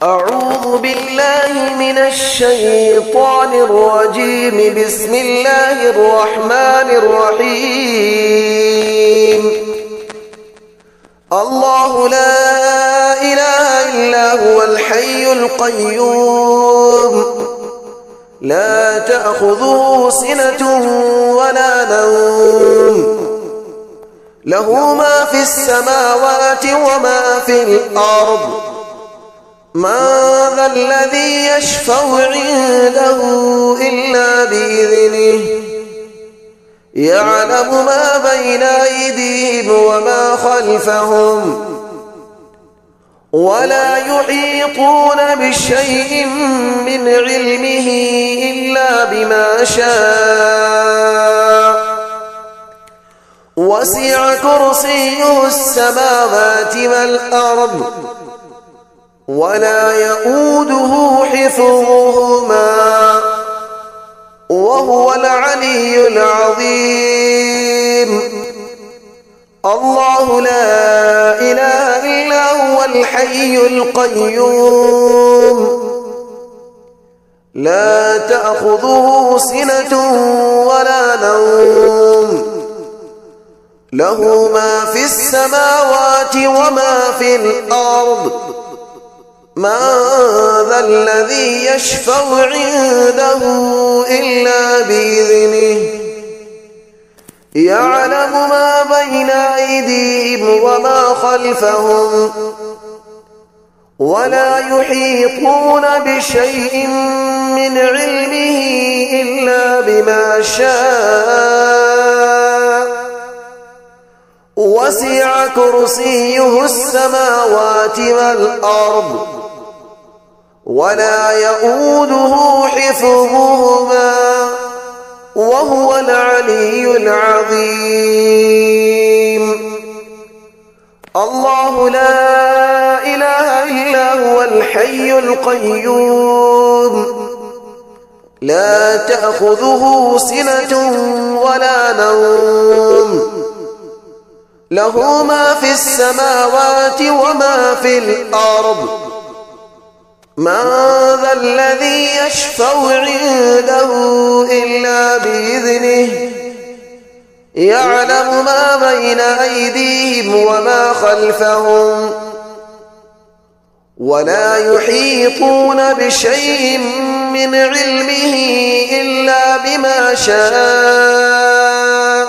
أعوذ بالله من الشيطان الرجيم. بسم الله الرحمن الرحيم. الله لا إله إلا هو الحي القيوم، لا تأخذه سنة ولا نوم، له ما في السماوات وما في الأرض. من ذا الذي يشفع عنده إلا بإذنه، يعلم ما بين أيديهم وما خلفهم، ولا يحيطون بشيء من علمه إلا بما شاء. وسع كرسيه السماوات والأرض، ولا يؤوده حفظهما، وهو العلي العظيم. الله لا إله إلا هو الحي القيوم، لا تأخذه سنة ولا نوم، له ما في السماوات وما في الأرض. من ذا الذي يشفع عنده إلا بإذنه، يعلم ما بين أيديهم وما خلفهم، ولا يحيطون بشيء من علمه إلا بما شاء. وسع كرسيه السماوات والأرض، ولا يؤوده حفظهما، وهو العلي العظيم. الله لا إله إلا هو الحي القيوم، لا تأخذه سنة ولا نوم، له ما في السماوات وما في الأرض. من ذا الذي يشفع عنده إلا بإذنه، يعلم ما بين أيديهم وما خلفهم، ولا يحيطون بشيء من علمه إلا بما شاء.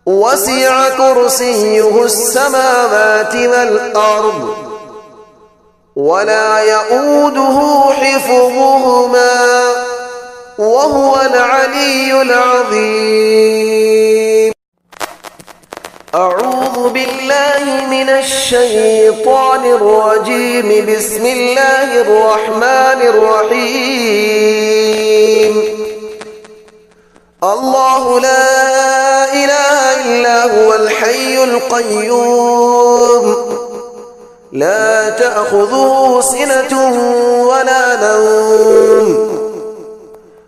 وسع كرسيه السماوات والأرض، ولا يؤوده حفظهما، وهو العلي العظيم. أعوذ بالله من الشيطان الرجيم. بسم الله الرحمن الرحيم. الله لا إله إلا هو الحي القيوم، لا تأخذه سنة ولا نوم،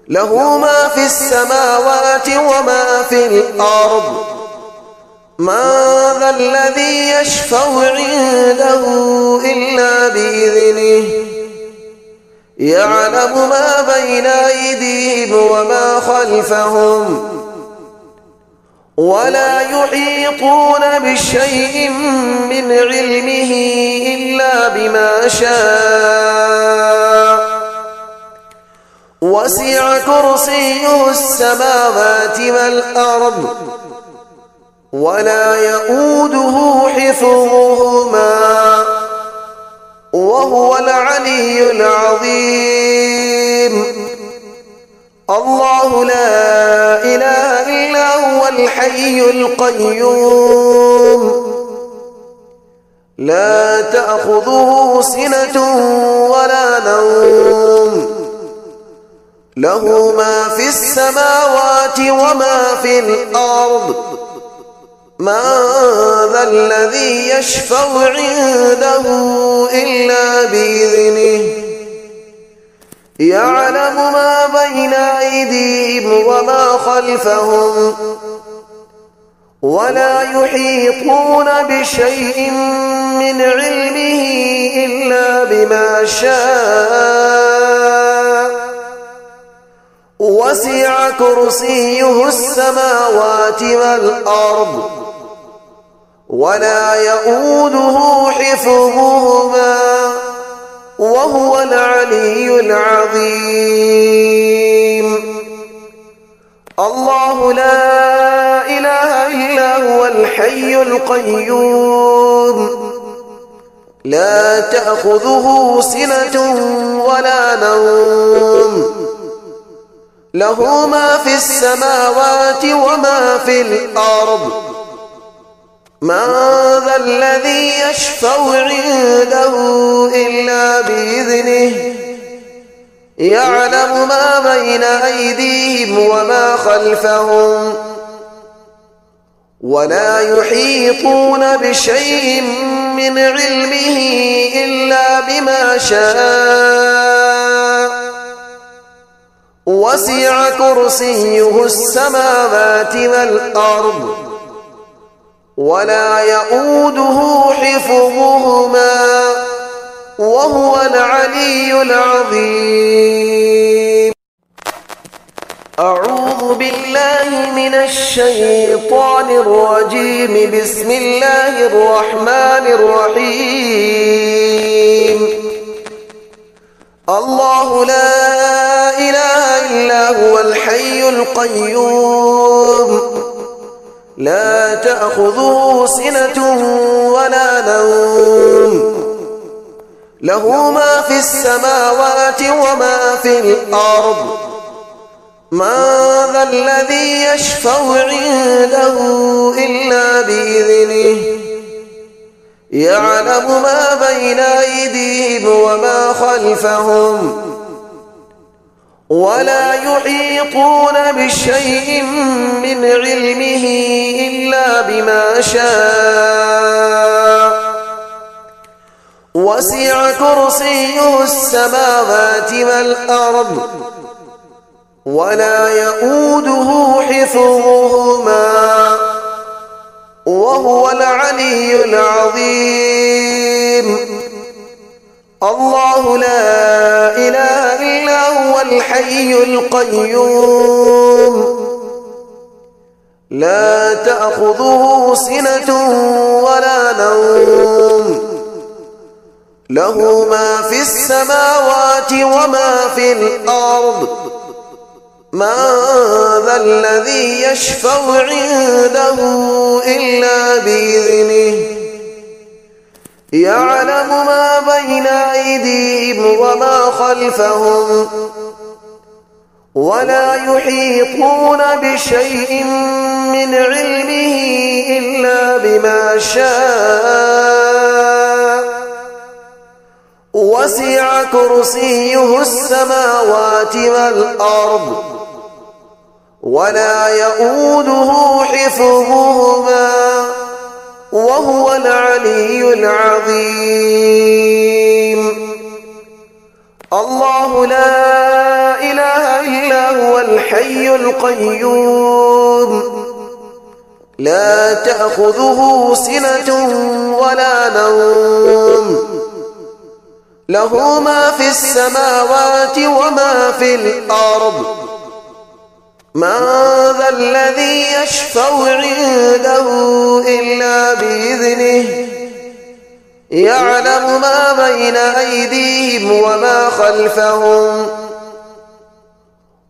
له ما في السماوات وما في الأرض. من ذا الذي يشفع عنده إلا بإذنه، يعلم ما بين أيديهم وما خلفهم، ولا يحيطون بشيء من علمه إلا بما شاء. وسع كرسيه السماوات والأرض، ولا يؤوده حفظهما، وهو العلي العظيم. الله لا إله إلا هو الحي القيوم، لا تأخذه سنة ولا نوم، له ما في السماوات وما في الأرض. من ذا الذي يشفع عنده إلا بإذنه، يعلم ما بين أيديهم وما خلفهم، ولا يحيطون بشيء من علمه إلا بما شاء وسع كرسيه السماوات والأرض ولا يؤوده حفظهما وهو العلي العظيم. الله لا إله إلا هو الحي القيوم لا تأخذه سنة ولا نوم له ما في السماوات وما في الأرض من ذا الذي يشفع عنده إلا بإذنه يعلم ما بين أيديهم وما خلفهم ولا يحيطون بشيء من علمه إلا بما شاء وسع كرسيه السماوات والأرض ولا يؤوده حفظهما وهو العلي العظيم. أعوذ بالله من الشيطان الرجيم. بسم الله الرحمن الرحيم. الله لا إله إلا هو الحي القيوم لا تأخذه سنة ولا نوم له ما في السماوات وما في الأرض من ذا الذي يشفع عنده إلا بإذنه يعلم ما بين أيديهم وما خلفهم ولا يحيطون بشيء من علمه إلا بما شاء وسع كرسيه السماوات والأرض ولا يؤوده حفظهما وهو العلي العظيم. الله لا إله إلا هو الحي القيوم لا تأخذه سنة ولا نوم له ما في السماوات وما في الأرض من ذا الذي يشفع عنده إلا بإذنه يعلم ما بين أيديهم وما خلفهم ولا يحيطون بشيء من علمه إلا بما شاء وسع كرسيه السماوات والأرض ولا يؤوده حفظهما وهو العلي العظيم. الله لا إله إلا هو الحي القيوم لا تأخذه سنة ولا نوم له ما في السماوات وما في الأرض من ذا الذي يشفع عنده إلا بإذنه يعلم ما بين أيديهم وما خلفهم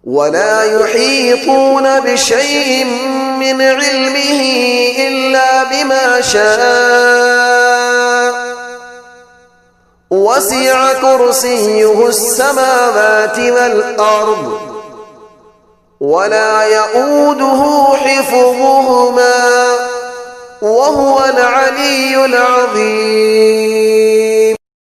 ولا يحيطون بشيء من علمه إلا بما شاء وسع كرسيه السماوات والأرض ولا يؤوده حفظهما وهو العلي العظيم.